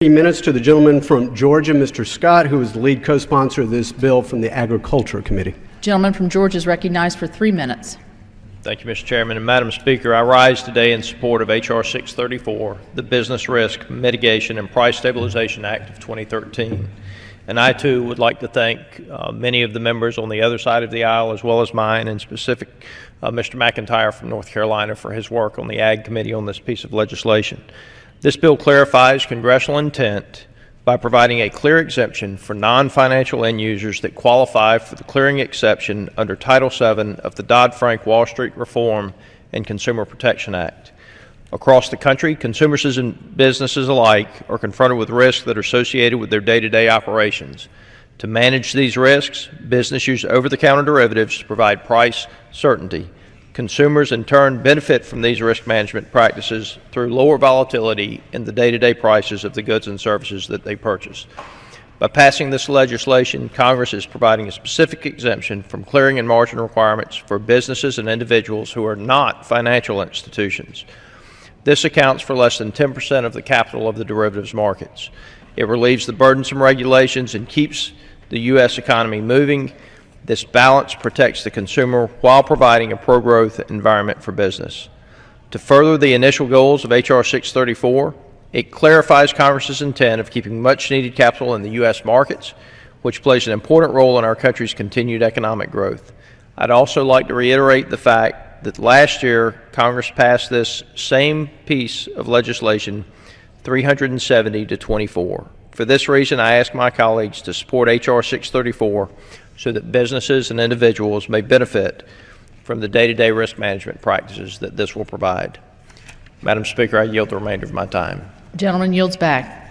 Minutes to the gentleman from Georgia, Mr. Scott, who is the lead co-sponsor of this bill from the Agriculture Committee. Gentleman from Georgia is recognized for 3 minutes. Thank you, Mr. Chairman. And Madam Speaker, I rise today in support of H.R. 634, the Business Risk Mitigation and Price Stabilization Act of 2013. And I, too, would like to thank many of the members on the other side of the aisle, as well as mine, and specific Mr. McIntyre from North Carolina for his work on the Ag Committee on this piece of legislation. This bill clarifies congressional intent by providing a clear exemption for non-financial end users that qualify for the clearing exception under Title VII of the Dodd-Frank Wall Street Reform and Consumer Protection Act. Across the country, consumers and businesses alike are confronted with risks that are associated with their day-to-day operations. To manage these risks, business use over-the-counter derivatives to provide price certainty. Consumers, in turn, benefit from these risk management practices through lower volatility in the day-to-day prices of the goods and services that they purchase. By passing this legislation, Congress is providing a specific exemption from clearing and margin requirements for businesses and individuals who are not financial institutions. This accounts for less than 10% of the capital of the derivatives markets. It relieves the burdensome regulations and keeps the U.S. economy moving. This balance protects the consumer while providing a pro-growth environment for business. To further the initial goals of H.R. 634, it clarifies Congress's intent of keeping much-needed capital in the U.S. markets, which plays an important role in our country's continued economic growth. I'd also like to reiterate the fact that last year, Congress passed this same piece of legislation 370 to 24. For this reason, I ask my colleagues to support H.R. 634 so that businesses and individuals may benefit from the day-to-day risk management practices that this will provide. Madam Speaker, I yield the remainder of my time. Gentleman yields back.